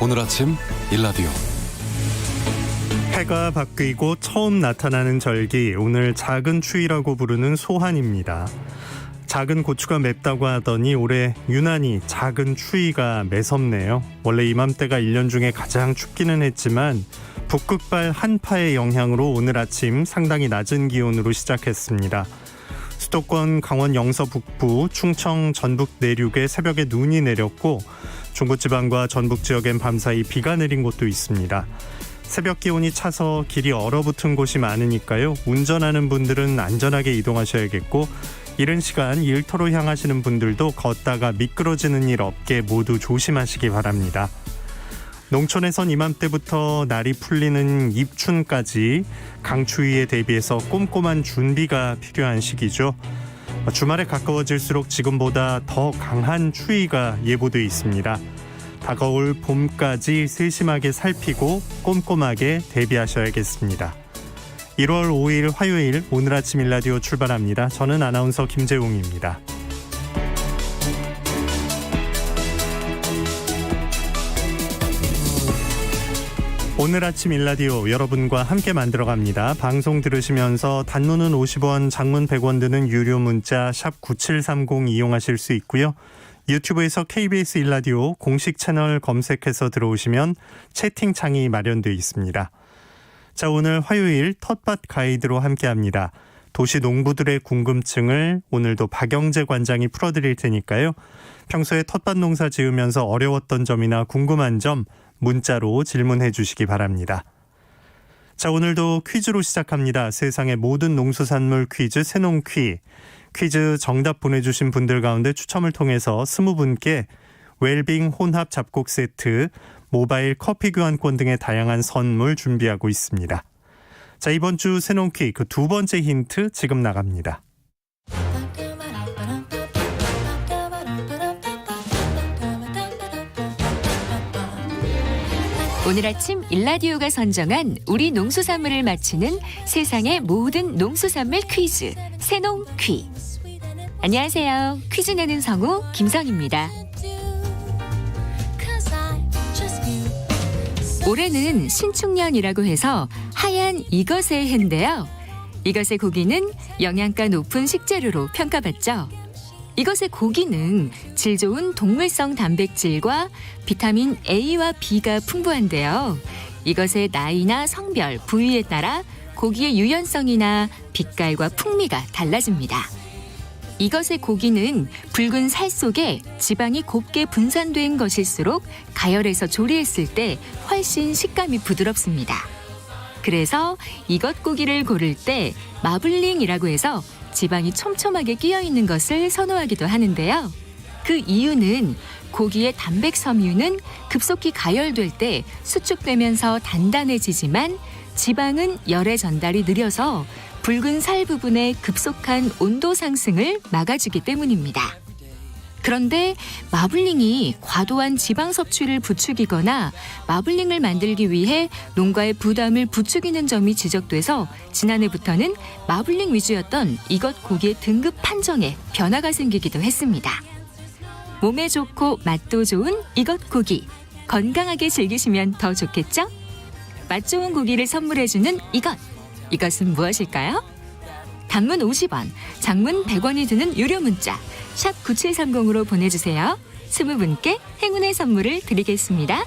오늘 아침 일라디오. 해가 바뀌고 처음 나타나는 절기, 오늘 작은 추위라고 부르는 소한입니다. 작은 고추가 맵다고 하더니 올해 유난히 작은 추위가 매섭네요. 원래 이맘때가 1년 중에 가장 춥기는 했지만 북극발 한파의 영향으로 오늘 아침 상당히 낮은 기온으로 시작했습니다. 수도권 강원 영서 북부, 충청 전북 내륙에 새벽에 눈이 내렸고 중부지방과 전북 지역엔 밤사이 비가 내린 곳도 있습니다. 새벽 기온이 차서 길이 얼어붙은 곳이 많으니까요. 운전하는 분들은 안전하게 이동하셔야겠고 이른 시간 일터로 향하시는 분들도 걷다가 미끄러지는 일 없게 모두 조심하시기 바랍니다. 농촌에선 이맘때부터 날이 풀리는 입춘까지 강추위에 대비해서 꼼꼼한 준비가 필요한 시기죠. 주말에 가까워질수록 지금보다 더 강한 추위가 예보돼 있습니다. 다가올 봄까지 세심하게 살피고 꼼꼼하게 대비하셔야겠습니다. 1월 5일 화요일 오늘 아침 일라디오 출발합니다. 저는 아나운서 김재웅입니다. 오늘 아침 일라디오 여러분과 함께 만들어갑니다. 방송 들으시면서 단문은 50원, 장문 100원 드는 유료 문자 샵 9730 이용하실 수 있고요. 유튜브에서 KBS 일라디오 공식 채널 검색해서 들어오시면 채팅창이 마련되어 있습니다. 자, 오늘 화요일 텃밭 가이드로 함께합니다. 도시 농부들의 궁금증을 오늘도 박영재 관장이 풀어드릴 테니까요. 평소에 텃밭 농사 지으면서 어려웠던 점이나 궁금한 점 문자로 질문해 주시기 바랍니다. 자, 오늘도 퀴즈로 시작합니다. 세상의 모든 농수산물 퀴즈 새농퀴. 퀴즈 정답 보내주신 분들 가운데 추첨을 통해서 20분께 웰빙 혼합 잡곡 세트, 모바일 커피 교환권 등의 다양한 선물 준비하고 있습니다. 자, 이번 주 새농퀴 그 두 번째 힌트 지금 나갑니다. 오늘 아침 일라디오가 선정한 우리 농수산물을 맞히는 세상의 모든 농수산물 퀴즈 새농퀴. 안녕하세요. 퀴즈 내는 성우 김성입니다. 올해는 신축년이라고 해서 하얀 이것의 해인데요. 이것의 고기는 영양가 높은 식재료로 평가받죠. 이것의 고기는 질 좋은 동물성 단백질과 비타민 A와 B가 풍부한데요. 이것의 나이나 성별, 부위에 따라 고기의 유연성이나 빛깔과 풍미가 달라집니다. 이것의 고기는 붉은 살 속에 지방이 곱게 분산된 것일수록 가열해서 조리했을 때 훨씬 식감이 부드럽습니다. 그래서 이것 고기를 고를 때 마블링이라고 해서 지방이 촘촘하게 끼어 있는 것을 선호하기도 하는데요. 그 이유는 고기의 단백 섬유는 급속히 가열될 때 수축되면서 단단해지지만 지방은 열의 전달이 느려서 붉은 살 부분의 급속한 온도 상승을 막아주기 때문입니다. 그런데 마블링이 과도한 지방 섭취를 부추기거나 마블링을 만들기 위해 농가의 부담을 부추기는 점이 지적돼서 지난해부터는 마블링 위주였던 이것 고기의 등급 판정에 변화가 생기기도 했습니다. 몸에 좋고 맛도 좋은 이것 고기, 건강하게 즐기시면 더 좋겠죠? 맛 좋은 고기를 선물해주는 이것은 무엇일까요? 단문 50원, 장문 100원이 드는 유료 문자 샵 9730으로 보내주세요. 20분께 행운의 선물을 드리겠습니다.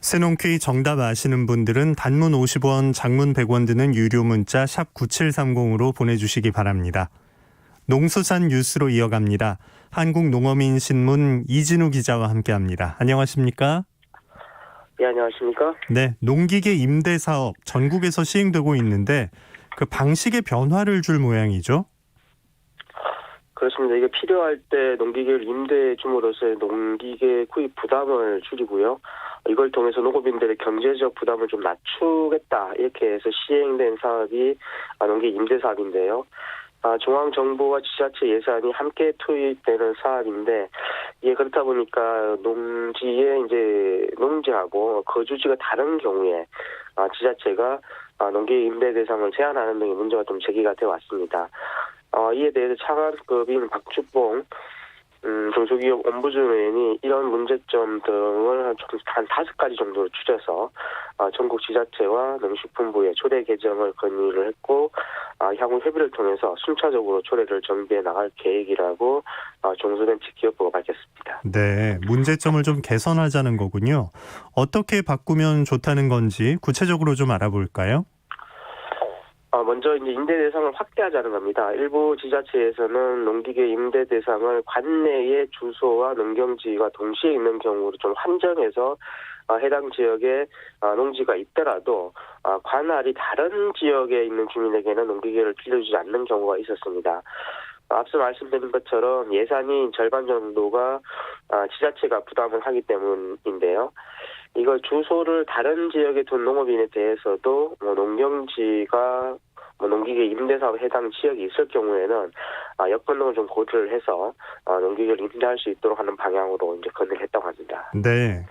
새농퀴 정답 아시는 분들은 단문 50원, 장문 100원 드는 유료 문자 샵 9730으로 보내주시기 바랍니다. 농수산 뉴스로 이어갑니다. 한국농어민신문 이진우 기자와 함께합니다. 안녕하십니까? 네, 안녕하십니까? 네, 농기계 임대 사업 전국에서 시행되고 있는데 그 방식의 변화를 줄 모양이죠? 그렇습니다. 이게 필요할 때 농기계를 임대해 줌으로써 농기계 구입 부담을 줄이고요. 이걸 통해서 농업인들의 경제적 부담을 좀 낮추겠다, 이렇게 해서 시행된 사업이 농기 임대 사업인데요. 중앙정부와 지자체 예산이 함께 투입되는 사업인데, 이게 그렇다 보니까 농지에 이제 농지하고 거주지가 다른 경우에 지자체가 농기 임대 대상을 제한하는 등의 문제가 좀 제기가 되어 왔습니다. 이에 대해서 차관급인 박주봉 중소기업 옴부즈먼 의원이 이런 문제점 등을 한 5가지 정도로 추려서 전국 지자체와 농식품부에 조례 개정을 건의를 했고, 향후 협의를 통해서 순차적으로 조례를 정비해 나갈 계획이라고 중소벤처기업부가 밝혔습니다. 네, 문제점을 좀 개선하자는 거군요. 어떻게 바꾸면 좋다는 건지 구체적으로 좀 알아볼까요? 먼저 이제 임대 대상을 확대하자는 겁니다. 일부 지자체에서는 농기계 임대 대상을 관내의 주소와 농경지가 동시에 있는 경우로 좀 한정해서 해당 지역에 농지가 있더라도 관할이 다른 지역에 있는 주민에게는 농기계를 빌려주지 않는 경우가 있었습니다. 앞서 말씀드린 것처럼 예산이 절반 정도가 지자체가 부담을 하기 때문인데요. 이걸 주소를 다른 지역에 둔 농업인에 대해서도 농경지가 농기계 임대사업 해당 지역이 있을 경우에는 여건 등을 좀 고려를 해서 농기계를 임대할 수 있도록 하는 방향으로 이제 건의를 했다고 합니다. 네.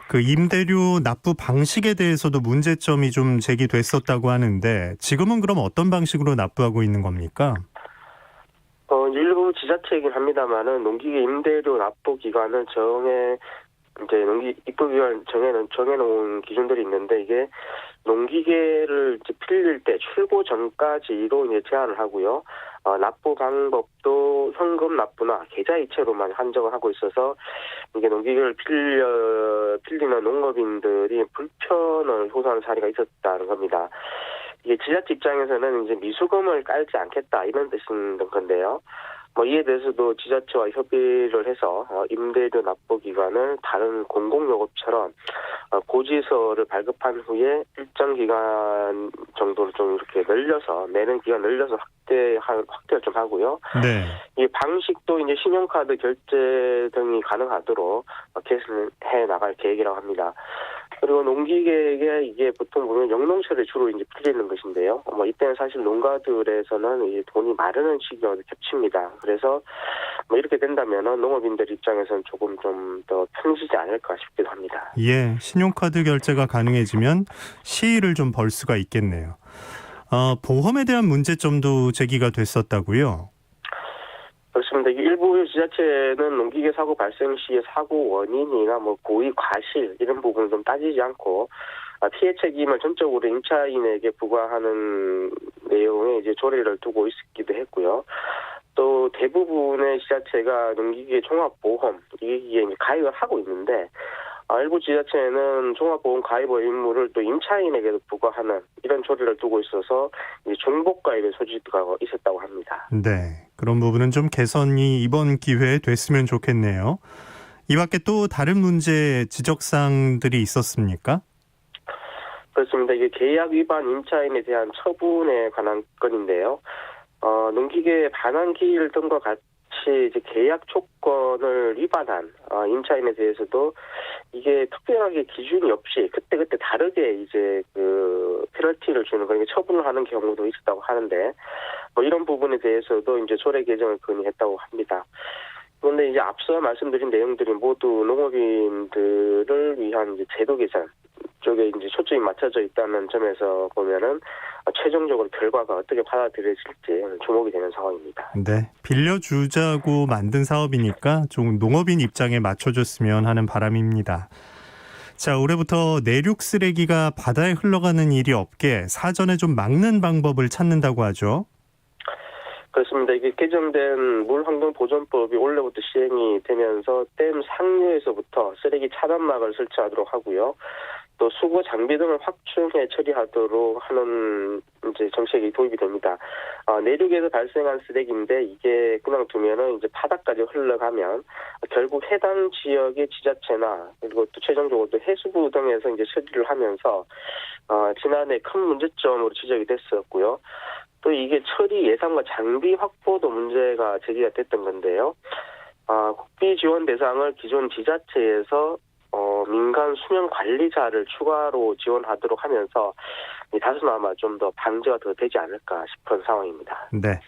그 임대료 납부 방식에 대해서도 문제점이 좀 제기됐었다고 하는데 지금은 그럼 어떤 방식으로 납부하고 있는 겁니까? 일부 지자체이긴 합니다만은 농기계 임대료 납부 기간을 이제 농기 입법위원 정해놓은 기준들이 있는데, 이게 농기계를 이제 빌릴 때 출고 전까지로 이제 제한을 하고요. 납부 방법도 현금 납부나 계좌 이체로만 한정을 하고 있어서 이게 농기계를 빌리는 농업인들이 불편을 호소하는 사례가 있었다는 겁니다. 이게 지자체 입장에서는 이제 미수금을 깔지 않겠다 이런 뜻인 건데요. 이에 대해서도 지자체와 협의를 해서 임대료 납부 기간을 다른 공공요금처럼 고지서를 발급한 후에 일정 기간 정도로 좀 이렇게 늘려서 내는 기간 늘려서 확대를 좀 하고요. 네. 이 방식도 이제 신용카드 결제 등이 가능하도록 개선해 나갈 계획이라고 합니다. 그리고 농기계에 이게 보통 보면 영농철에 주로 이제 풀리는 것인데요. 이때는 사실 농가들에서는 이 돈이 마르는 시기와 겹칩니다. 그래서 이렇게 된다면은 농업인들 입장에서는 조금 좀 더 편해지지 않을까 싶기도 합니다. 예, 신용카드 결제가 가능해지면 시일을 좀 벌 수가 있겠네요. 보험에 대한 문제점도 제기가 됐었다고요? 그렇습니다. 일부 지자체는 농기계 사고 발생 시의 사고 원인이나 고의 과실 이런 부분을 좀 따지지 않고 피해 책임을 전적으로 임차인에게 부과하는 내용의 이제 조례를 두고 있기도 했고요. 또 대부분의 지자체가 농기계 종합보험 이게 이제 가입을 하고 있는데, 일부 지자체는 종합보험 가입 의무를 또 임차인에게도 부과하는 이런 조례를 두고 있어서 이제 중복 가입의 소지가 있었다고 합니다. 네, 그런 부분은 좀 개선이 이번 기회에 됐으면 좋겠네요. 이 밖에 또 다른 문제 지적사항들이 있었습니까? 그렇습니다. 이게 계약 위반 임차인에 대한 처분에 관한 건인데요. 농기계 반환기일 등과 같이 이제 계약 조건을 위반한 임차인에 대해서도 이게 특별하게 기준이 없이 그때 다르게 이제 그 페널티를 주는 그런 처분을 하는 경우도 있었다고 하는데, 이런 부분에 대해서도 이제 조례 개정을 건의했다고 합니다. 그런데 이제 앞서 말씀드린 내용들이 모두 농업인들을 위한 이제 제도 개선 쪽에 이제 초점이 맞춰져 있다는 점에서 보면은 최종적으로 결과가 어떻게 받아들여질지 주목이 되는 상황입니다. 네, 빌려주자고 만든 사업이니까 좀 농업인 입장에 맞춰줬으면 하는 바람입니다. 자, 올해부터 내륙 쓰레기가 바다에 흘러가는 일이 없게 사전에 좀 막는 방법을 찾는다고 하죠. 그렇습니다. 이게 개정된 물환경보존법이 올해부터 시행이 되면서 댐 상류에서부터 쓰레기 차단막을 설치하도록 하고요. 또 수거 장비 등을 확충해 처리하도록 하는 이제 정책이 도입이 됩니다. 내륙에서 발생한 쓰레기인데 이게 그냥 두면은 이제 바다까지 흘러가면 결국 해당 지역의 지자체나 그리고 또 최종적으로 또 해수부 등에서 이제 처리를 하면서 지난해 큰 문제점으로 지적이 됐었고요. 또 이게 처리 예산과 장비 확보도 문제가 제기가 됐던 건데요. 국비 지원 대상을 기존 지자체에서 민간 수면 관리자를 추가로 지원하도록 하면서 다소나마 좀 더 방제가 더 되지 않을까 싶은 상황입니다. 네.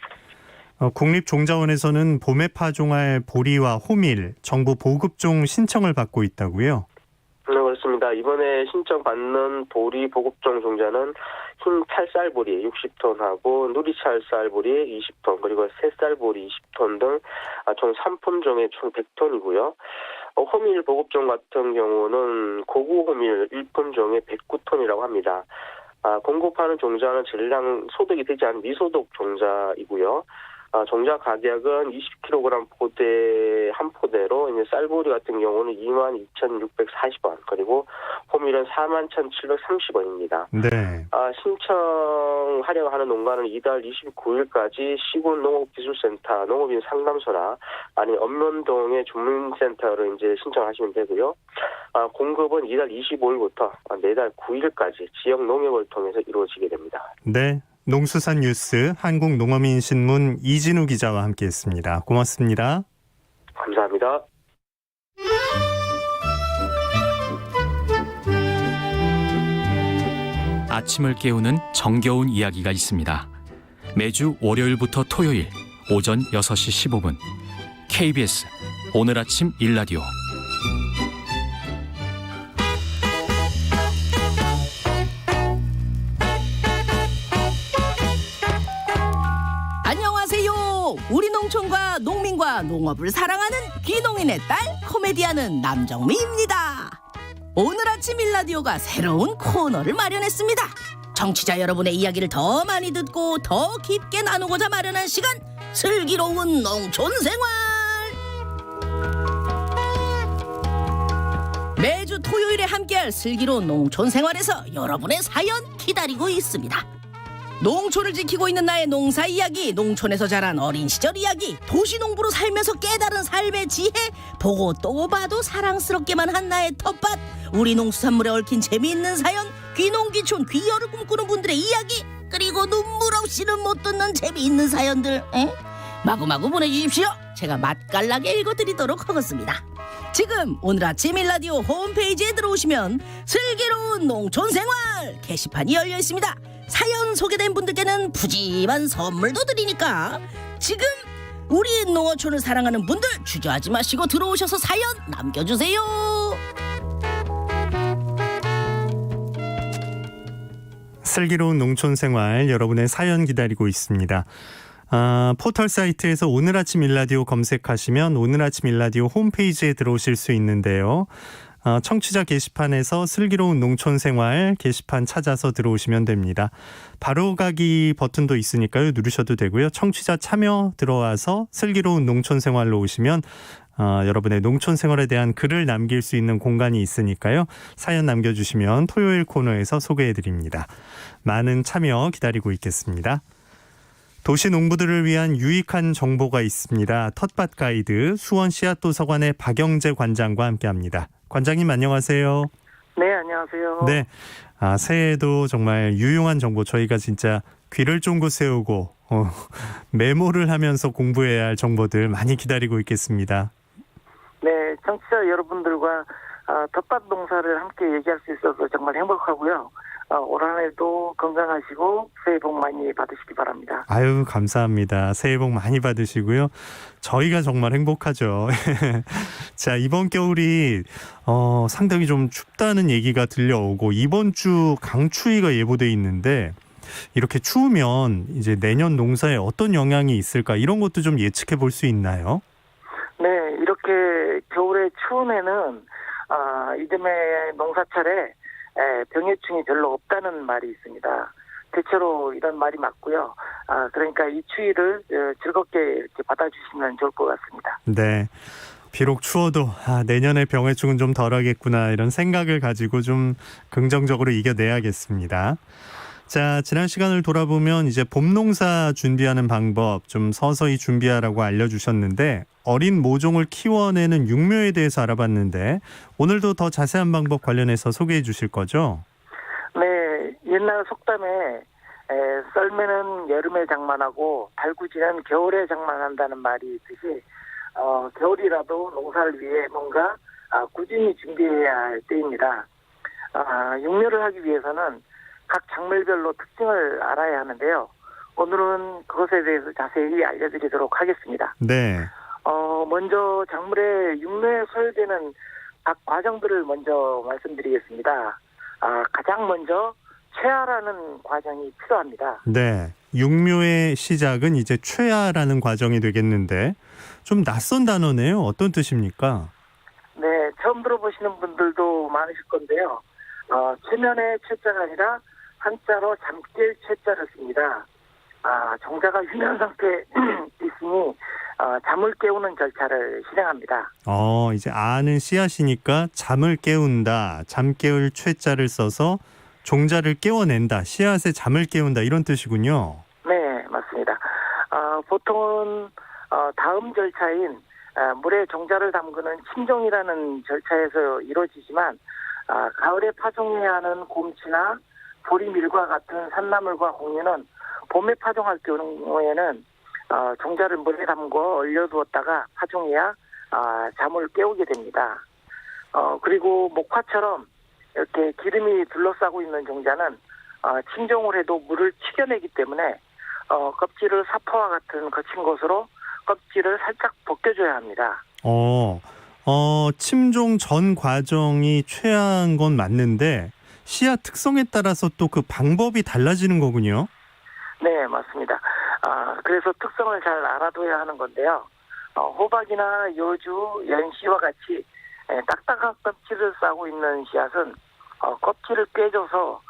국립종자원에서는 봄에 파종할 보리와 호밀, 정부 보급종 신청을 받고 있다고요? 네, 그렇습니다. 이번에 신청받는 보리 보급종 종자는 흰 찰쌀보리 60톤하고 누리찰쌀보리 20톤, 그리고 새쌀보리 20톤 등 총 3품종에 총 100톤이고요. 호밀 보급종 같은 경우는 고구 호밀 1품종에 109톤이라고 합니다. 공급하는 종자는 전량 소득이 되지 않은 미소득 종자이고요. 종자 가격은 20kg 포대 한 포대로 이제 쌀보리 같은 경우는 22,640원, 그리고 호밀은 41,730원입니다. 네. 신청하려고 하는 농가는 이달 29일까지 시군 농업기술센터, 농업인 상담소나 아니면 엄면동의 주문센터로 이제 신청하시면 되고요. 공급은 이달 25일부터 내달 9일까지 지역 농협을 통해서 이루어지게 됩니다. 네. 농수산 뉴스 한국농어민신문 이진우 기자와 함께했습니다. 고맙습니다. 감사합니다. 아침을 깨우는 정겨운 이야기가 있습니다. 매주 월요일부터 토요일 오전 6시 15분 KBS 오늘 아침 일라디오. 안녕하세요. 우리 농촌과 농민과 농업을 사랑하는 귀농인의 딸 코미디언은 남정미입니다. 오늘 아침 일라디오가 새로운 코너를 마련했습니다. 청취자 여러분의 이야기를 더 많이 듣고 더 깊게 나누고자 마련한 시간, 슬기로운 농촌생활. 매주 토요일에 함께할 슬기로운 농촌생활에서 여러분의 사연 기다리고 있습니다. 농촌을 지키고 있는 나의 농사 이야기, 농촌에서 자란 어린 시절 이야기, 도시농부로 살면서 깨달은 삶의 지혜, 보고 또 봐도 사랑스럽게만 한 나의 텃밭, 우리 농수산물에 얽힌 재미있는 사연, 귀농귀촌 귀여를 꿈꾸는 분들의 이야기, 그리고 눈물 없이는 못 듣는 재미있는 사연들 마구마구 보내주십시오. 제가 맛깔나게 읽어드리도록 하겠습니다. 지금 오늘 아침 일라디오 홈페이지에 들어오시면 슬기로운 농촌생활 게시판이 열려 있습니다. 사연 소개된 분들께는 푸짐한 선물도 드리니까 지금 우리 농어촌을 사랑하는 분들 주저하지 마시고 들어오셔서 사연 남겨주세요. 슬기로운 농촌생활 여러분의 사연 기다리고 있습니다. 포털 사이트에서 오늘 아침 일라디오 검색하시면 오늘 아침 일라디오 홈페이지에 들어오실 수 있는데요. 청취자 게시판에서 슬기로운 농촌생활 게시판 찾아서 들어오시면 됩니다. 바로가기 버튼도 있으니까요. 누르셔도 되고요. 청취자 참여 들어와서 슬기로운 농촌생활로 오시면 여러분의 농촌생활에 대한 글을 남길 수 있는 공간이 있으니까요. 사연 남겨주시면 토요일 코너에서 소개해드립니다. 많은 참여 기다리고 있겠습니다. 도시 농부들을 위한 유익한 정보가 있습니다. 텃밭 가이드 수원 씨앗도서관의 박영재 관장과 함께합니다. 관장님 안녕하세요. 네, 안녕하세요. 네, 새해에도 정말 유용한 정보 저희가 진짜 귀를 쫑긋 세우고 메모를 하면서 공부해야 할 정보들 많이 기다리고 있겠습니다. 네, 청취자 여러분들과 텃밭 농사를 함께 얘기할 수 있어서 정말 행복하고요. 올 한 해도 건강하시고 새해 복 많이 받으시기 바랍니다. 아유, 감사합니다. 새해 복 많이 받으시고요. 저희가 정말 행복하죠. 자, 이번 겨울이 상당히 좀 춥다는 얘기가 들려오고 이번 주 강추위가 예보돼 있는데 이렇게 추우면 이제 내년 농사에 어떤 영향이 있을까 이런 것도 좀 예측해 볼 수 있나요? 네, 이렇게 겨울에 추운 해는 이듬해 농사철에 병해충이 별로 없다는 말이 있습니다. 대체로 이런 말이 맞고요. 그러니까 이 추위를 즐겁게 이렇게 받아주시면 좋을 것 같습니다. 네. 비록 추워도 내년에 병해충은 좀 덜하겠구나 이런 생각을 가지고 좀 긍정적으로 이겨내야겠습니다. 자, 지난 시간을 돌아보면 이제 봄 농사 준비하는 방법 좀 서서히 준비하라고 알려주셨는데 어린 모종을 키워내는 육묘에 대해서 알아봤는데 오늘도 더 자세한 방법 관련해서 소개해 주실 거죠? 네, 옛날 속담에 썰매는 여름에 장만하고 달구지는 겨울에 장만한다는 말이 있듯이 겨울이라도 농사를 위해 뭔가 꾸준히 준비해야 할 때입니다. 육묘를 하기 위해서는 각 작물별로 특징을 알아야 하는데요. 오늘은 그것에 대해서 자세히 알려드리도록 하겠습니다. 네. 먼저 작물에 육묘에 소요되는 각 과정들을 먼저 말씀드리겠습니다. 가장 먼저 채화라는 과정이 필요합니다. 네. 육묘의 시작은 이제 최화라는 과정이 되겠는데 좀 낯선 단어네요. 어떤 뜻입니까? 네, 처음 들어보시는 분들도 많으실 건데요. 최면의 최자가 아니라 한자로 잠깰 최자를 씁니다. 정자가 휴면 상태에 있으니 잠을 깨우는 절차를 실행합니다. 이제 아는 씨앗이니까 잠을 깨운다. 잠 깨울 최자를 써서 종자를 깨워낸다. 씨앗의 잠을 깨운다. 이런 뜻이군요. 네, 맞습니다. 보통은 다음 절차인 물에 종자를 담그는 침종이라는 절차에서 이루어지지만 가을에 파종해야 하는 곰치나 보리밀과 같은 산나물과 공유는 봄에 파종할 경우에는 종자를 물에 담궈 얼려두었다가 파종해야 잠을 깨우게 됩니다. 그리고 목화처럼 이렇게 기름이 둘러싸고 있는 종자는 침종을 해도 물을 튀겨내기 때문에 껍질을 사포와 같은 거친 것으로 껍질을 살짝 벗겨줘야 합니다. 침종 전 과정이 최악한 건 맞는데 씨앗 특성에 따라서 또 그 방법이 달라지는 거군요. 네, 맞습니다. 그래서 특성을 잘 알아둬야 하는 건데요. 호박이나 여주, 연씨와 같이 딱딱한 껍질을 싸고 있는 씨앗은 껍질을 꿰줘서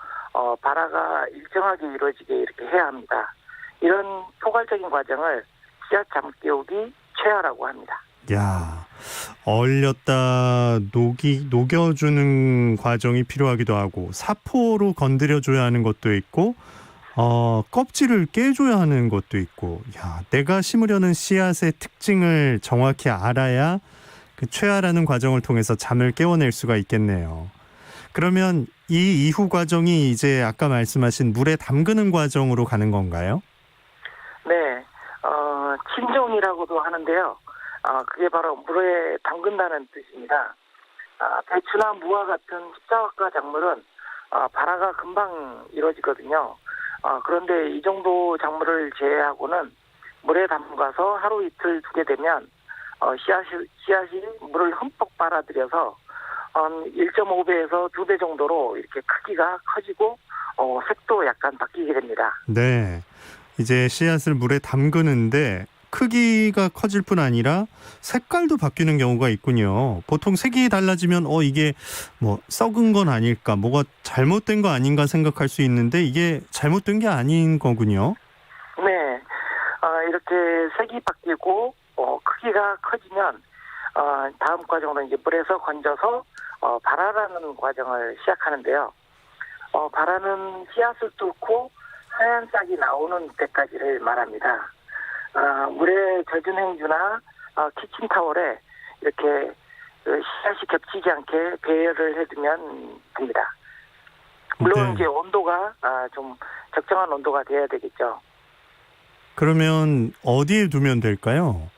발화가 일정하게 이루어지게 이렇게 해야 합니다. 이런 포괄적인 과정을 씨앗 잠 깨우기 최화라고 합니다. 야, 얼렸다 녹여주는 과정이 필요하기도 하고 사포로 건드려줘야 하는 것도 있고 껍질을 깨줘야 하는 것도 있고, 야, 내가 심으려는 씨앗의 특징을 정확히 알아야 그 최화라는 과정을 통해서 잠을 깨워낼 수가 있겠네요. 그러면 이 이후 과정이 이제 아까 말씀하신 물에 담그는 과정으로 가는 건가요? 네, 침종이라고도 하는데요. 그게 바로 물에 담근다는 뜻입니다. 배추나 무와 같은 십자화과 작물은 발화가 금방 이루어지거든요. 그런데 이 정도 작물을 제외하고는 물에 담가서 하루 이틀 두게 되면 씨앗이 물을 흠뻑 빨아들여서 1.5배에서 2배 정도로 이렇게 크기가 커지고 색도 약간 바뀌게 됩니다. 네, 이제 씨앗을 물에 담그는데 크기가 커질 뿐 아니라 색깔도 바뀌는 경우가 있군요. 보통 색이 달라지면 이게 뭐 썩은 건 아닐까, 뭐가 잘못된 거 아닌가 생각할 수 있는데 이게 잘못된 게 아닌 거군요. 네, 이렇게 색이 바뀌고 크기가 커지면 다음 과정으로 이제 물에서 건져서 발화라는 과정을 시작하는데요. 발화는 씨앗을 뚫고 하얀 싹이 나오는 때까지를 말합니다. 물에 젖은 행주나 키친타월에 이렇게 씨앗이 겹치지 않게 배열을 해두면 됩니다. 물론 네. 이제 온도가 좀 적정한 온도가 돼야 되겠죠. 그러면 어디에 두면 될까요?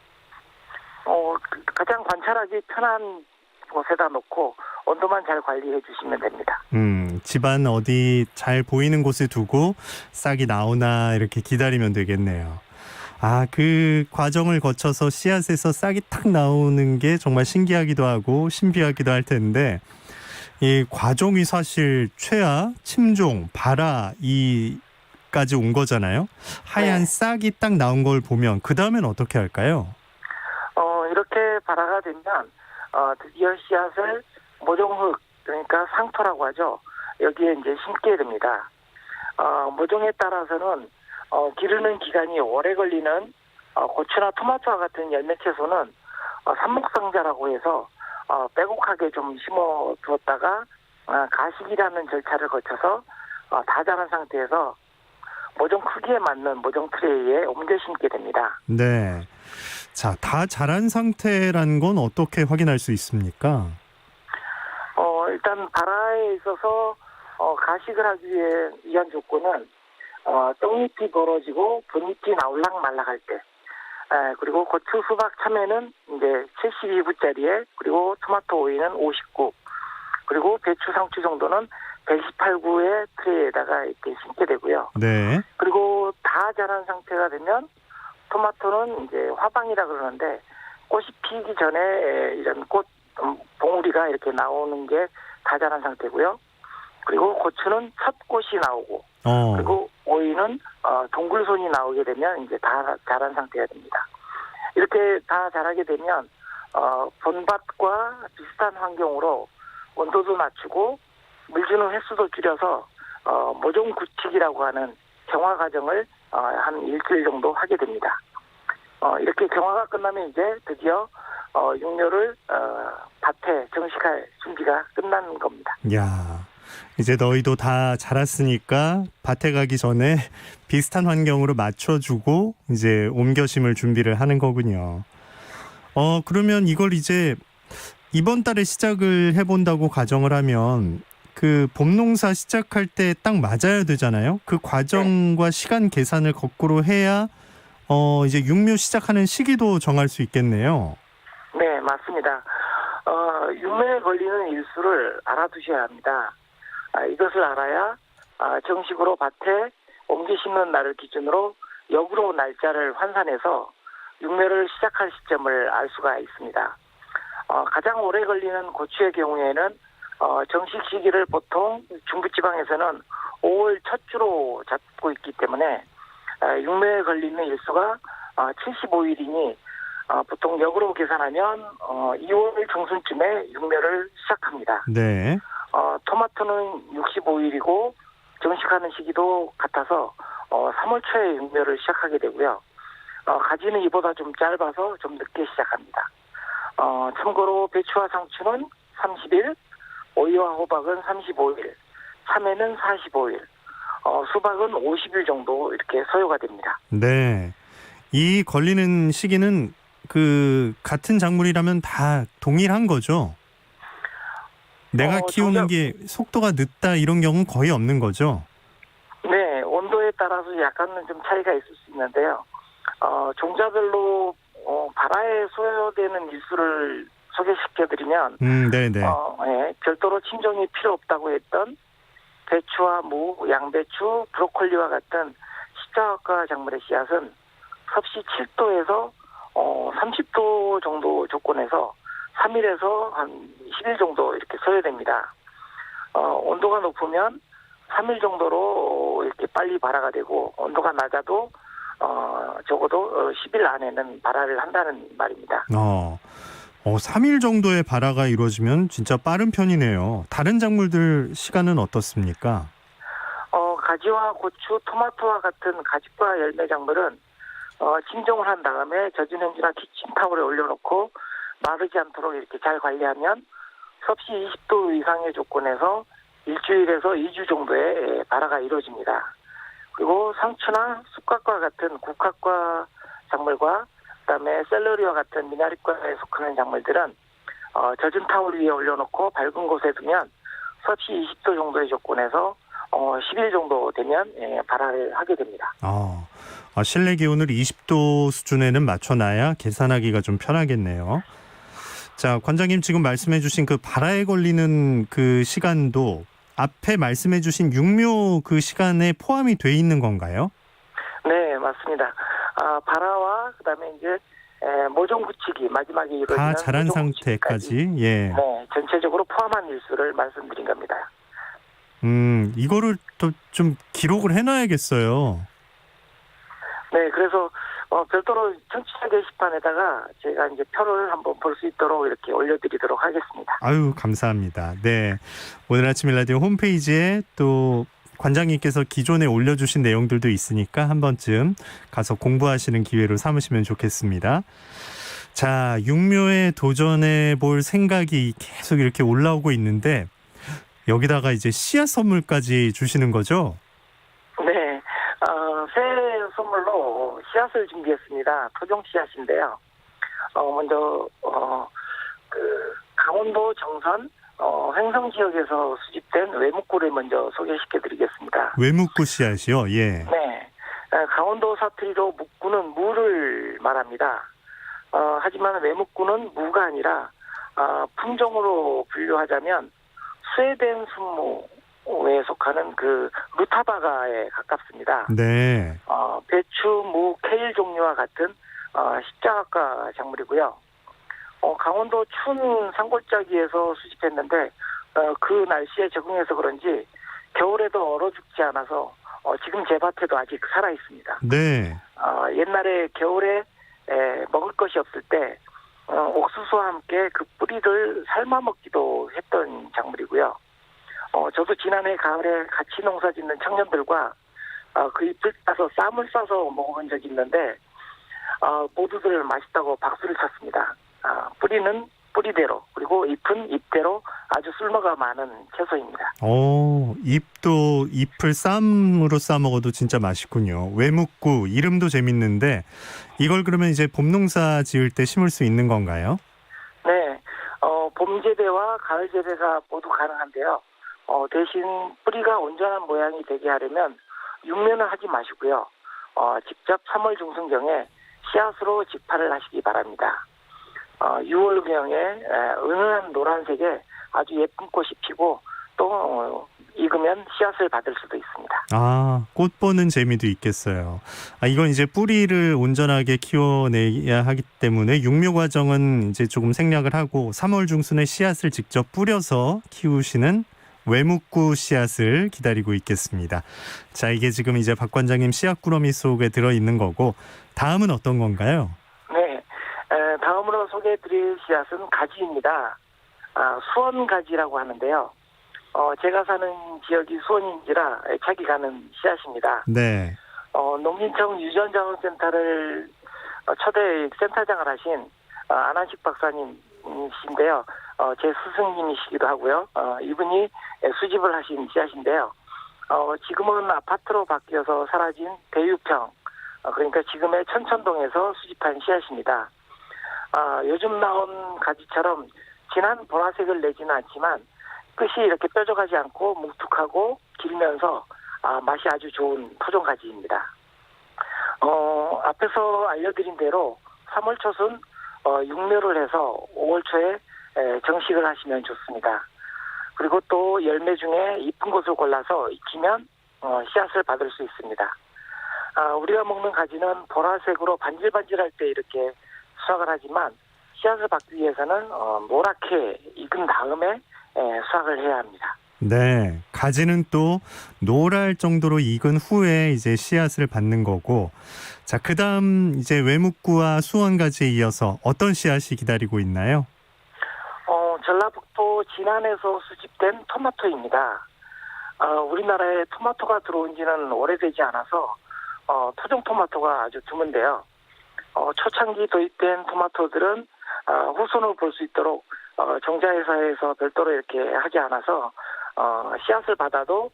가장 관찰하기 편한 곳에다 놓고 온도만 잘 관리해 주시면 됩니다. 집안 어디 잘 보이는 곳에 두고 싹이 나오나 이렇게 기다리면 되겠네요. 그 과정을 거쳐서 씨앗에서 싹이 탁 나오는 게 정말 신기하기도 하고 신비하기도 할 텐데 이 과정이 사실 최화, 침종, 발화 이까지 온 거잖아요. 하얀 네. 싹이 딱 나온 걸 보면 그 다음엔 어떻게 할까요? 이렇게 발화가 되면 드디어 씨앗을 모종흙, 그러니까 상토라고 하죠. 여기에 이제 심게 됩니다. 모종에 따라서는 기르는 기간이 오래 걸리는 고추나 토마토와 같은 열매 채소는 삽목상자라고 해서 빼곡하게 좀 심어 두었다가 가식이라는 절차를 거쳐서 다 자란 상태에서 모종 크기에 맞는 모종 트레이에 옮겨 심게 됩니다. 네. 자, 다 자란 상태라는 건 어떻게 확인할 수 있습니까? 일단 발화에 있어서 가식을 하기 위한 조건은 떡잎이 벌어지고 분잎이 나올락 말락할 때, 그리고 고추, 수박, 참외는 이제 72구짜리에, 그리고 토마토, 오이는 59, 그리고 배추, 상추 정도는 118구의 트레이에다가 이렇게 심게 되고요. 네. 그리고 다 자란 상태가 되면 토마토는 이제 화방이라 그러는데 꽃이 피기 전에 이런 꽃 봉우리가 이렇게 나오는 게 다 자란 상태고요. 그리고 고추는 첫 꽃이 나오고 그리고 오이는 동글손이 나오게 되면 이제 다 자란 상태가 됩니다. 이렇게 다 자라게 되면 본밭과 비슷한 환경으로 온도도 낮추고 물 주는 횟수도 줄여서 모종 굳히기라고 하는 경화 과정을 한 일주일 정도 하게 됩니다. 이렇게 경화가 끝나면 이제 드디어 육묘를 밭에 정식할 준비가 끝난 겁니다. 야, 이제 너희도 다 자랐으니까 밭에 가기 전에 비슷한 환경으로 맞춰주고 이제 옮겨 심을 준비를 하는 거군요. 그러면 이걸 이제 이번 달에 시작을 해본다고 가정을 하면 그 봄농사 시작할 때 딱 맞아야 되잖아요. 그 과정과 시간 계산을 거꾸로 해야 이제 육묘 시작하는 시기도 정할 수 있겠네요. 네, 맞습니다. 육묘에 걸리는 일수를 알아두셔야 합니다. 이것을 알아야 정식으로 밭에 옮겨 심는 날을 기준으로 역으로 날짜를 환산해서 육묘를 시작할 시점을 알 수가 있습니다. 가장 오래 걸리는 고추의 경우에는 정식 시기를 보통 중부지방에서는 5월 첫 주로 잡고 있기 때문에 육묘에 걸리는 일수가 75일이니 보통 역으로 계산하면 2월 중순쯤에 육묘를 시작합니다. 네. 토마토는 65일이고 정식하는 시기도 같아서 3월 초에 육묘를 시작하게 되고요. 가지는 이보다 좀 짧아서 좀 늦게 시작합니다. 참고로 배추와 상추는 30일, 오이와 호박은 35일, 참외는 45일, 수박은 50일 정도 이렇게 소요가 됩니다. 네. 이 걸리는 시기는 그 같은 작물이라면 다 동일한 거죠? 내가 키우는 게 속도가 늦다 이런 경우는 거의 없는 거죠? 네, 온도에 따라서 약간은 좀 차이가 있을 수 있는데요. 종자별로 발화에 소요되는 일수를 소개시켜드리면, 네네. 네, 별도로 침종이 필요 없다고 했던 배추와 무, 양배추, 브로콜리와 같은 십자화과 작물의 씨앗은 섭씨 7도에서 30도 정도 조건에서 3일에서 한 10일 정도 이렇게 소요됩니다. 온도가 높으면 3일 정도로 이렇게 빨리 발화가 되고 온도가 낮아도 적어도 10일 안에는 발화를 한다는 말입니다. 3일 정도의 발화가 이루어지면 진짜 빠른 편이네요. 다른 작물들 시간은 어떻습니까? 가지와 고추, 토마토와 같은 가지과 열매 작물은 침종을 한 다음에 젖은 행주나 키친타올에 올려놓고 마르지 않도록 이렇게 잘 관리하면 섭씨 20도 이상의 조건에서 일주일에서 2주 정도의 발화가 이루어집니다. 그리고 상추나 쑥갓과 같은 국화과 작물과 그다음에 샐러리와 같은 미나리과에 속하는 작물들은 젖은 타올 위에 올려놓고 밝은 곳에 두면 섭씨 20도 정도의 조건에서 10일 정도 되면 발화를 하게 됩니다. 실내 기온을 20도 수준에는 맞춰놔야 계산하기가 좀 편하겠네요. 자, 관장님 지금 말씀해주신 그 발화에 걸리는 그 시간도 앞에 말씀해주신 육묘 그 시간에 포함이 돼 있는 건가요? 네, 맞습니다. 발화와 그다음에 이제 모종 굳히기 마지막에 이루어지는 다 자란 상태까지. 예. 네, 전체적으로 포함한 일수를 말씀드린 겁니다. 이거를 또 좀 기록을 해놔야겠어요. 네, 그래서 별도로 청취자 게시판에다가 제가 이제 표를 한번 볼 수 있도록 이렇게 올려드리도록 하겠습니다. 아유, 감사합니다. 네, 오늘 아침 일라디오 홈페이지에 또 관장님께서 기존에 올려주신 내용들도 있으니까 한 번쯤 가서 공부하시는 기회로 삼으시면 좋겠습니다. 자, 육묘에 도전해 볼 생각이 계속 이렇게 올라오고 있는데 여기다가 이제 씨앗 선물까지 주시는 거죠? 네, 새 선물로 씨앗을 준비했습니다. 토종 씨앗인데요. 먼저 강원도 정선 횡성 지역에서 수집된 외묵구를 먼저 소개시켜드리겠습니다. 외묵구 씨앗이요? 예. 네, 강원도 사투리로 묵구는 무를 말합니다. 하지만 외묵구는 무가 아니라 품종으로 분류하자면 스웨덴 순무 속하는 그 루타바가에 가깝습니다. 네. 배추, 무, 케일 종류와 같은 십자각과 작물이고요. 강원도 추운 산골짜기에서 수집했는데 그 날씨에 적응해서 그런지 겨울에도 얼어 죽지 않아서 지금 제 밭에도 아직 살아 있습니다. 네. 옛날에 겨울에 먹을 것이 없을 때 옥수수와 함께 그 뿌리를 삶아 먹기도 했던 작물이고요. 저도 지난해 가을에 같이 농사 짓는 청년들과 그 잎을 따서 쌈을 싸서 먹어본 적이 있는데 모두들 맛있다고 박수를 쳤습니다. 뿌리는 뿌리대로 그리고 잎은 잎대로 아주 쓸모가 많은 채소입니다. 잎도 잎을 쌈으로 싸 먹어도 진짜 맛있군요. 외묵구 이름도 재밌는데 이걸 그러면 이제 봄농사 지을 때 심을 수 있는 건가요? 네, 봄 재배와 가을 재배가 모두 가능한데요. 대신 뿌리가 온전한 모양이 되게 하려면 육면을 하지 마시고요. 직접 3월 중순경에 씨앗으로 직파를 하시기 바랍니다. 6월경에 은은한 노란색에 아주 예쁜 꽃이 피고 또 익으면 씨앗을 받을 수도 있습니다. 꽃 보는 재미도 있겠어요. 이건 이제 뿌리를 온전하게 키워내야 하기 때문에 육묘 과정은 이제 조금 생략을 하고 3월 중순에 씨앗을 직접 뿌려서 키우시는 외묵구 씨앗을 기다리고 있겠습니다. 자, 이게 지금 이제 박 관장님 씨앗 꾸러미 속에 들어있는 거고 다음은 어떤 건가요? 네, 다음으로 소개해드릴 씨앗은 가지입니다. 수원가지라고 하는데요. 제가 사는 지역이 수원인지라 애착이 가는 씨앗입니다. 네. 농민청 유전자원센터를 초대 센터장을 하신 안한식 박사님이신데요. 제 스승님이시기도 하고요. 이분이 수집을 하신 씨앗인데요. 지금은 아파트로 바뀌어서 사라진 대유평, 그러니까 지금의 천천동에서 수집한 씨앗입니다. 요즘 나온 가지처럼 진한 보라색을 내지는 않지만 끝이 이렇게 뾰족하지 않고 뭉툭하고 길면서 맛이 아주 좋은 토종가지입니다. 앞에서 알려드린 대로 3월 초순 육묘를 해서 5월 초에 정식을 하시면 좋습니다. 그리고 또 열매 중에 이쁜 곳을 골라서 익히면 씨앗을 받을 수 있습니다. 우리가 먹는 가지는 보라색으로 반질반질할 때 이렇게 수확을 하지만 씨앗을 받기 위해서는 노랗게 익은 다음에 수확을 해야 합니다. 네, 가지는 또 노랄 정도로 익은 후에 이제 씨앗을 받는 거고, 자, 그다음 이제 외묵구와 수원가지에 이어서 어떤 씨앗이 기다리고 있나요? 전라북도 진안에서 수집된 토마토입니다. 우리나라에 토마토가 들어온 지는 오래되지 않아서 토종 토마토가 아주 드문데요. 초창기 도입된 토마토들은 후손을 볼 수 있도록 정자회사에서 별도로 이렇게 하지 않아서 씨앗을 받아도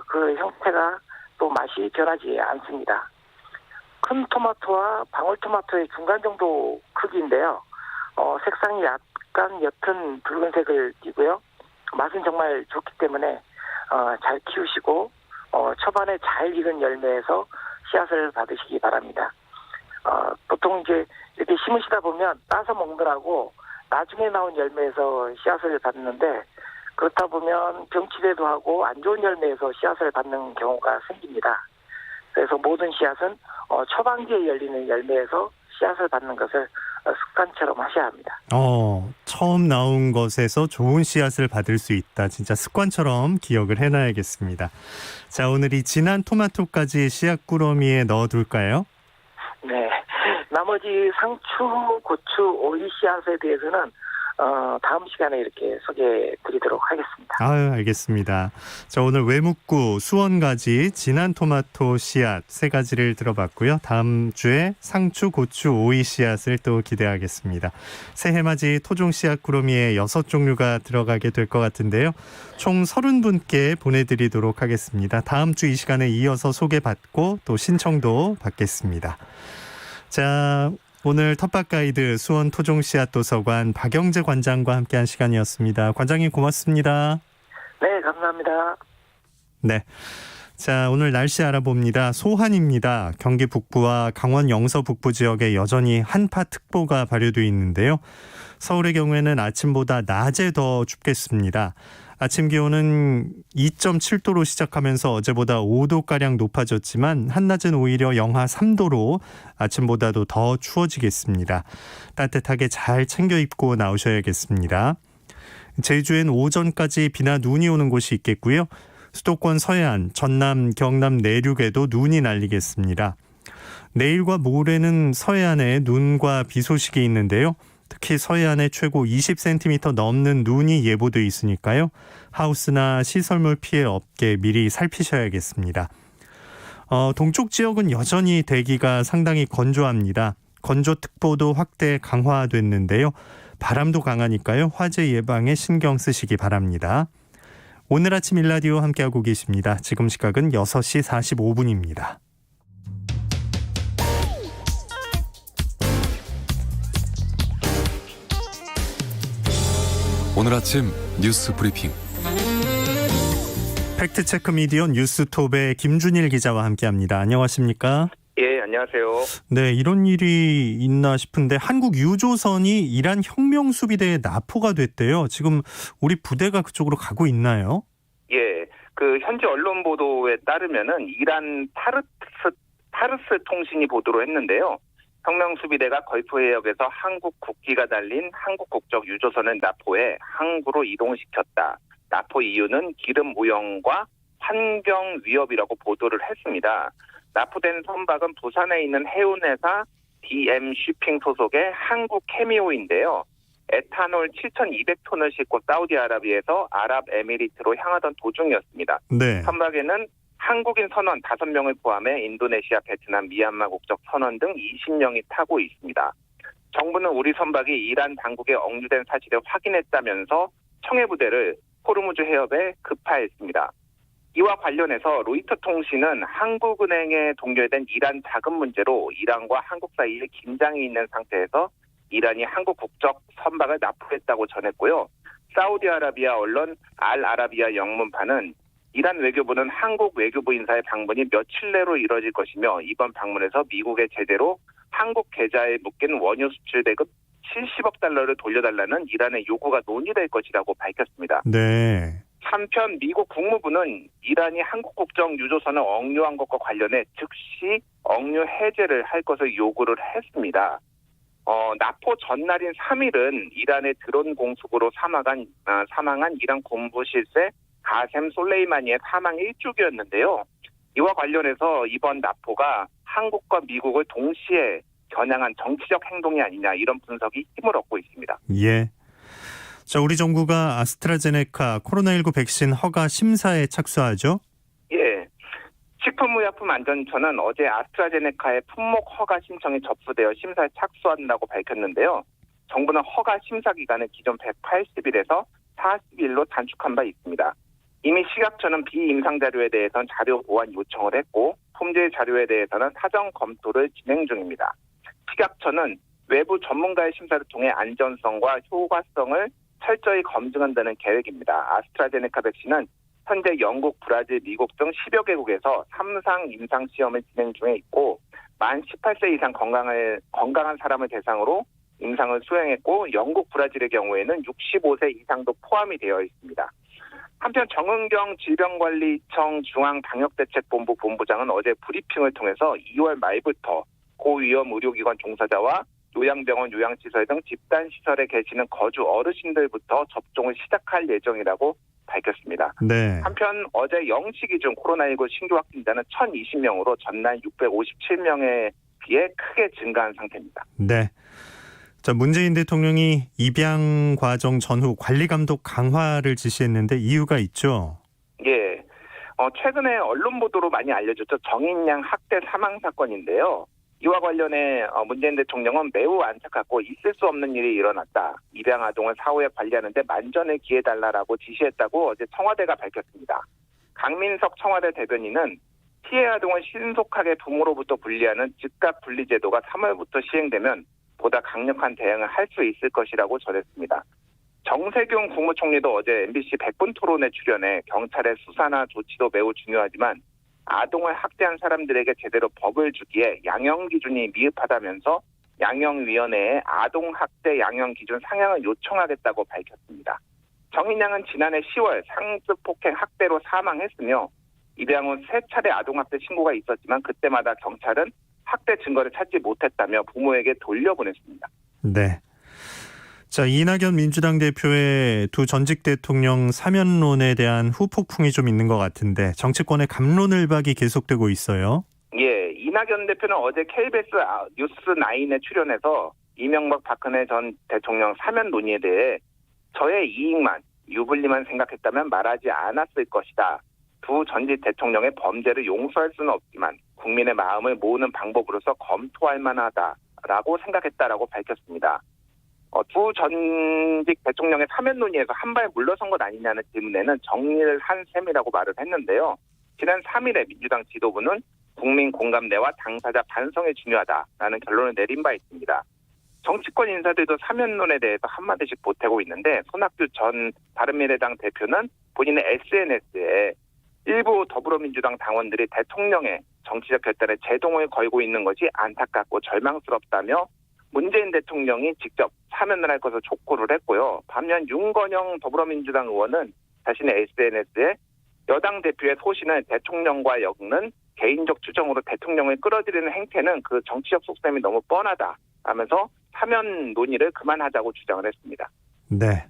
그 형태가 또 맛이 변하지 않습니다. 큰 토마토와 방울토마토의 중간 정도 크기인데요. 색상이 약간 옅은 붉은색을 띠고요. 맛은 정말 좋기 때문에 잘 키우시고 초반에 잘 익은 열매에서 씨앗을 받으시기 바랍니다. 보통 이제 이렇게 심으시다 보면 따서 먹느라고 나중에 나온 열매에서 씨앗을 받는데 그렇다 보면 병치레도 하고 안 좋은 열매에서 씨앗을 받는 경우가 생깁니다. 그래서 모든 씨앗은 초반기에 열리는 열매에서 씨앗을 받는 것을 습관처럼 하셔야 합니다. 처음 나온 것에서 좋은 씨앗을 받을 수 있다. 진짜 습관처럼 기억을 해놔야겠습니다. 자, 오늘 이 진한 토마토까지 씨앗 꾸러미에 넣어둘까요? 네. 나머지 상추, 고추, 오이 씨앗에 대해서는 다음 시간에 이렇게 소개해 드리도록 하겠습니다. 알겠습니다. 자, 오늘 외묵구, 수원가지, 진한 토마토 씨앗 세 가지를 들어봤고요. 다음 주에 상추, 고추, 오이 씨앗을 또 기대하겠습니다. 새해맞이 토종 씨앗 꾸러미에 6종류가 들어가게 될 것 같은데요. 총 30분께 보내드리도록 하겠습니다. 다음 주 이 시간에 이어서 소개받고 또 신청도 받겠습니다. 자, 오늘 텃밭 가이드 수원 토종 씨앗 도서관 박영재 관장과 함께한 시간이었습니다. 관장님 고맙습니다. 네, 감사합니다. 네. 자, 오늘 날씨 알아봅니다. 소한입니다. 경기 북부와 강원 영서 북부 지역에 여전히 한파특보가 발효되어 있는데요. 서울의 경우에는 아침보다 낮에 더 춥겠습니다. 아침 기온은 2.7도로 시작하면서 어제보다 5도가량 높아졌지만 한낮은 오히려 영하 3도로 아침보다도 더 추워지겠습니다. 따뜻하게 잘 챙겨 입고 나오셔야겠습니다. 제주엔 오전까지 비나 눈이 오는 곳이 있겠고요. 수도권 서해안, 전남, 경남 내륙에도 눈이 날리겠습니다. 내일과 모레는 서해안에 눈과 비 소식이 있는데요. 특히 서해안에 최고 20cm 넘는 눈이 예보돼 있으니까요. 하우스나 시설물 피해 없게 미리 살피셔야겠습니다. 동쪽 지역은 여전히 대기가 상당히 건조합니다. 건조특보도 확대 강화됐는데요. 바람도 강하니까요. 화재 예방에 신경 쓰시기 바랍니다. 오늘 아침 일라디오 함께하고 계십니다. 지금 시각은 6시 45분입니다. 오늘 아침 뉴스 브리핑. 팩트체크 미디어 뉴스톱의 김준일 기자와 함께합니다. 안녕하십니까? 예, 안녕하세요. 네, 이런 일이 있나 싶은데 한국 유조선이 이란 혁명수비대에 납포가 됐대요. 지금 우리 부대가 그쪽으로 가고 있나요? 예, 현지 언론 보도에 따르면은 이란 파르스 통신이 보도를 했는데요. 혁명수비대가 걸프 해역에서 한국 국기가 달린 한국 국적 유조선을 납포해 항구로 이동시켰다. 납포 이유는 기름 오염과 환경 위협이라고 보도를 했습니다. 납포된 선박은 부산에 있는 해운회사 DM 쉬핑 소속의 한국 케미오인데요. 에탄올 7,200톤을 싣고 사우디아라비아에서 아랍에미리트로 향하던 도중이었습니다. 네. 선박에는 한국인 선원 5명을 포함해 인도네시아, 베트남, 미얀마 국적 선원 등 20명이 타고 있습니다. 정부는 우리 선박이 이란 당국에 억류된 사실을 확인했다면서 청해부대를 호르무즈 해협에 급파했습니다. 이와 관련해서 로이터 통신은 한국은행에 동결된 이란 자금 문제로 이란과 한국 사이에 긴장이 있는 상태에서 이란이 한국 국적 선박을 납포했다고 전했고요. 사우디아라비아 언론 알-아라비아 영문판은 이란 외교부는 한국 외교부 인사의 방문이 며칠 내로 이뤄질 것이며 이번 방문에서 미국에 제대로 한국 계좌에 묶인 원유 수출 대금 70억 달러를 돌려달라는 이란의 요구가 논의될 것이라고 밝혔습니다. 네. 한편 미국 국무부는 이란이 한국 국적 유조선을 억류한 것과 관련해 즉시 억류 해제를 할 것을 요구를 했습니다. 납포 전날인 3일은 이란의 드론 공습으로 사망한 이란 군부 실세 가셈 솔레이마니의 사망 1주기였는데요. 이와 관련해서 이번 납포가 한국과 미국을 동시에 겨냥한 정치적 행동이 아니냐 이런 분석이 힘을 얻고 있습니다. 예. 자, 우리 정부가 아스트라제네카 코로나19 백신 허가 심사에 착수하죠? 예. 식품의약품안전처는 어제 아스트라제네카의 품목 허가 신청이 접수되어 심사에 착수한다고 밝혔는데요. 정부는 허가 심사 기간을 기존 180일에서 40일로 단축한 바 있습니다. 이미 식약처는 비임상 자료에 대해서는 자료 보완 요청을 했고 품질 자료에 대해서는 사전 검토를 진행 중입니다. 식약처는 외부 전문가의 심사를 통해 안전성과 효과성을 철저히 검증한다는 계획입니다. 아스트라제네카 백신은 현재 영국, 브라질, 미국 등 10여 개국에서 3상 임상 시험을 진행 중에 있고 만 18세 이상 건강한 사람을 대상으로 임상을 수행했고 영국, 브라질의 경우에는 65세 이상도 포함이 되어 있습니다. 한편 정은경 질병관리청 중앙방역대책본부 본부장은 어제 브리핑을 통해서 2월 말부터 고위험 의료기관 종사자와 요양병원, 요양시설 등 집단시설에 계시는 거주 어르신들부터 접종을 시작할 예정이라고 밝혔습니다. 네. 한편 어제 0시 기준 코로나19 신규 확진자는 1,020명으로 전날 657명에 비해 크게 증가한 상태입니다. 네. 자, 문재인 대통령이 입양 과정 전후 관리 감독 강화를 지시했는데 이유가 있죠? 예. 최근에 언론 보도로 많이 알려졌죠. 정인양 학대 사망 사건인데요. 이와 관련해 문재인 대통령은 매우 안타깝고 있을 수 없는 일이 일어났다. 입양 아동을 사후에 관리하는데 만전을 기해달라고 지시했다고 어제 청와대가 밝혔습니다. 강민석 청와대 대변인은 피해 아동을 신속하게 부모로부터 분리하는 즉각 분리 제도가 3월부터 시행되면 보다 강력한 대응을 할 수 있을 것이라고 전했습니다. 정세균 국무총리도 어제 MBC 100분 토론에 출연해 경찰의 수사나 조치도 매우 중요하지만 아동을 학대한 사람들에게 제대로 법을 주기에 양형 기준이 미흡하다면서 양형위원회에 아동 학대 양형 기준 상향을 요청하겠다고 밝혔습니다. 정인양은 지난해 10월 상습 폭행 학대로 사망했으며 입양 후 3차례 아동학대 신고가 있었지만 그때마다 경찰은 학대 증거를 찾지 못했다며 부모에게 돌려보냈습니다. 네. 자, 이낙연 민주당 대표의 두 전직 대통령 사면론에 대한 후폭풍이 좀 있는 것 같은데 정치권의 갑론을박이 계속되고 있어요. 예, 이낙연 대표는 어제 KBS 뉴스9에 출연해서 이명박 박근혜 전 대통령 사면 논의에 대해 저의 이익만, 유불리만 생각했다면 말하지 않았을 것이다. 두 전직 대통령의 범죄를 용서할 수는 없지만 국민의 마음을 모으는 방법으로서 검토할 만하다라고 생각했다라고 밝혔습니다. 두 전직 대통령의 사면 논의에서 한 발 물러선 것 아니냐는 질문에는 정리를 한 셈이라고 말을 했는데요. 지난 3일에 민주당 지도부는 국민 공감대와 당사자 반성이 중요하다라는 결론을 내린 바 있습니다. 정치권 인사들도 사면론에 대해서 한마디씩 보태고 있는데 손학규 전 바른미래당 대표는 본인의 SNS에 일부 더불어민주당 당원들이 대통령의 정치적 결단에 제동을 걸고 있는 것이 안타깝고 절망스럽다며 문재인 대통령이 직접 사면을 할 것을 촉구를 했고요. 반면 윤건영 더불어민주당 의원은 자신의 SNS에 여당 대표의 소신을 대통령과 엮는 개인적 추정으로 대통령을 끌어들이는 행태는 그 정치적 속셈이 너무 뻔하다 하면서 사면 논의를 그만하자고 주장을 했습니다. 네.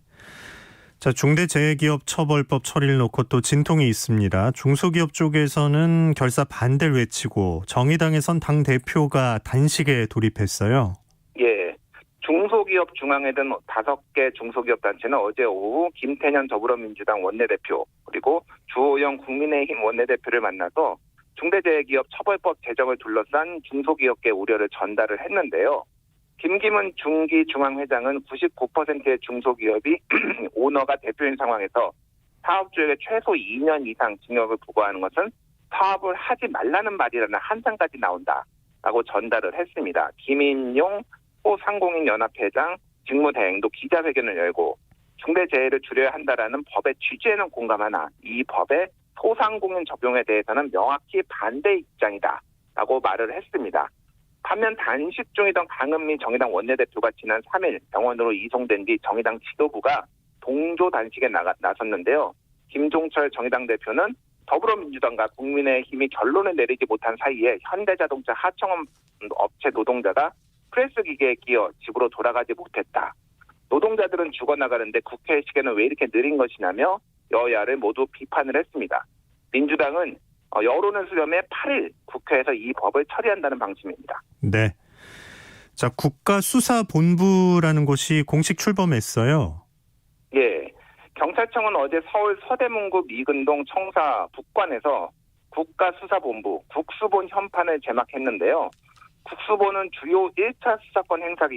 자, 중대재해기업처벌법 처리를 놓고 또 진통이 있습니다. 중소기업 쪽에서는 결사 반대를 외치고 정의당에선 당대표가 단식에 돌입했어요. 예. 중소기업 중앙회 등 5개 중소기업 단체는 어제 오후 김태년 더불어민주당 원내대표 그리고 주호영 국민의힘 원내대표를 만나서 중대재해기업 처벌법 제정을 둘러싼 중소기업계 우려를 전달을 했는데요. 김기문 중기중앙회장은 99%의 중소기업이 오너가 대표인 상황에서 사업주에게 최소 2년 이상 징역을 부과하는 것은 사업을 하지 말라는 말이라는 한상까지 나온다라고 전달을 했습니다. 김인용 소상공인연합회장 직무대행도 기자회견을 열고 중대재해를 줄여야 한다라는 법의 취지에는 공감하나 이 법의 소상공인 적용에 대해서는 명확히 반대 입장이다라고 말을 했습니다. 반면 단식 중이던 강은미 정의당 원내대표가 지난 3일 병원으로 이송된 뒤 정의당 지도부가 동조 단식에 나섰는데요. 김종철 정의당 대표는 더불어민주당과 국민의힘이 결론을 내리지 못한 사이에 현대자동차 하청업 업체 노동자가 프레스기계에 끼어 집으로 돌아가지 못했다. 노동자들은 죽어나가는데 국회 시계는 왜 이렇게 느린 것이냐며 여야를 모두 비판을 했습니다. 민주당은 여론을 수렴해 8일 국회에서 이 법을 처리한다는 방침입니다. 네. 자, 국가수사본부라는 곳이 공식 출범했어요. 예. 경찰청은 어제 서울 서대문구 미근동 청사 북관에서 국가수사본부 국수본 현판을 제막했는데요. 국수본은 주요 1차 수사권 행사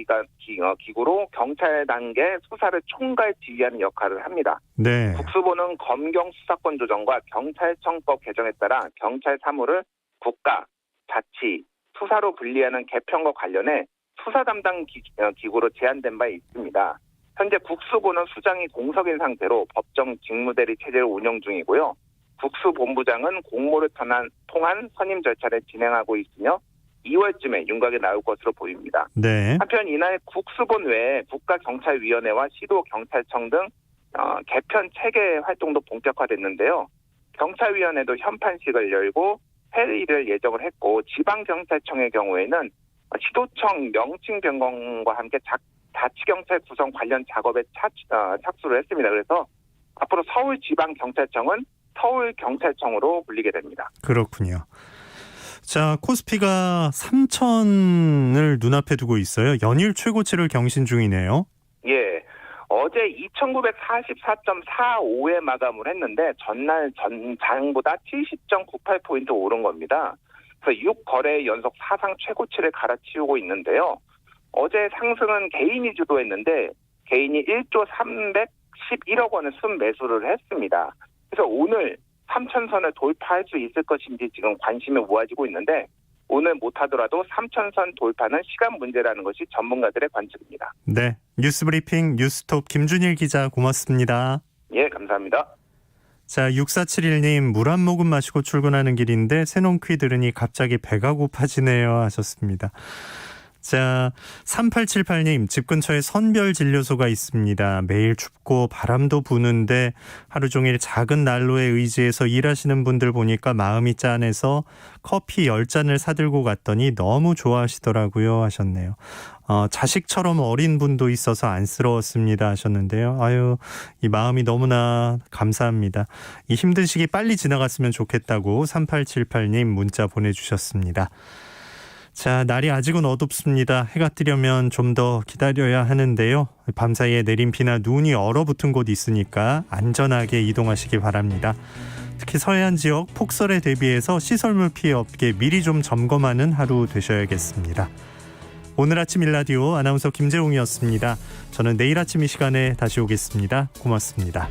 기구로 경찰 단계 수사를 총괄 지휘하는 역할을 합니다. 네. 국수본은 검경 수사권 조정과 경찰청법 개정에 따라 경찰 사무를 국가, 자치, 수사로 분리하는 개편과 관련해 수사 담당 기구로 제한된 바 있습니다. 현재 국수본은 수장이 공석인 상태로 법정 직무대리 체제를 운영 중이고요. 국수본부장은 공모를 통한 선임 절차를 진행하고 있으며 2월쯤에 윤곽에 나올 것으로 보입니다. 네. 한편 이날 국수본 외에 국가경찰위원회와 시도경찰청 등 개편 체계 활동도 본격화됐는데요. 경찰위원회도 현판식을 열고 회의를 예정을 했고 지방경찰청의 경우에는 시도청 명칭 변경과 함께 자치경찰 구성 관련 작업에 착수를 했습니다. 그래서 앞으로 서울지방경찰청은 서울경찰청으로 불리게 됩니다. 그렇군요. 자, 코스피가 3,000을 눈앞에 두고 있어요. 연일 최고치를 경신 중이네요. 예. 어제 2,944.45에 마감을 했는데 전날 전장보다 70.98포인트 오른 겁니다. 그래서 6거래 연속 사상 최고치를 갈아치우고 있는데요. 어제 상승은 개인이 주도했는데 개인이 1조 311억 원을 순매수를 했습니다. 그래서 오늘 3,000선을 돌파할 수 있을 것인지 지금 관심이 모아지고 있는데 오늘 못하더라도 3,000선 돌파는 시간 문제라는 것이 전문가들의 관측입니다. 네, 뉴스브리핑 뉴스톱 김준일 기자 고맙습니다. 예, 감사합니다. 자, 6471님 물 한 모금 마시고 출근하는 길인데 새농퀴 들으니 갑자기 배가 고파지네요 하셨습니다. 자, 3878님, 집 근처에 선별진료소가 있습니다. 매일 춥고 바람도 부는데 하루 종일 작은 난로에 의지해서 일하시는 분들 보니까 마음이 짠해서 커피 10잔을 사들고 갔더니 너무 좋아하시더라고요 하셨네요. 자식처럼 어린 분도 있어서 안쓰러웠습니다 하셨는데요. 아유, 이 마음이 너무나 감사합니다. 이 힘든 시기 빨리 지나갔으면 좋겠다고 3878님 문자 보내주셨습니다. 자, 날이 아직은 어둡습니다. 해가 뜨려면 좀 더 기다려야 하는데요. 밤사이에 내린 비나 눈이 얼어붙은 곳 있으니까 안전하게 이동하시기 바랍니다. 특히 서해안 지역 폭설에 대비해서 시설물 피해 없게 미리 좀 점검하는 하루 되셔야겠습니다. 오늘 아침 일라디오 아나운서 김재웅이었습니다. 저는 내일 아침 이 시간에 다시 오겠습니다. 고맙습니다.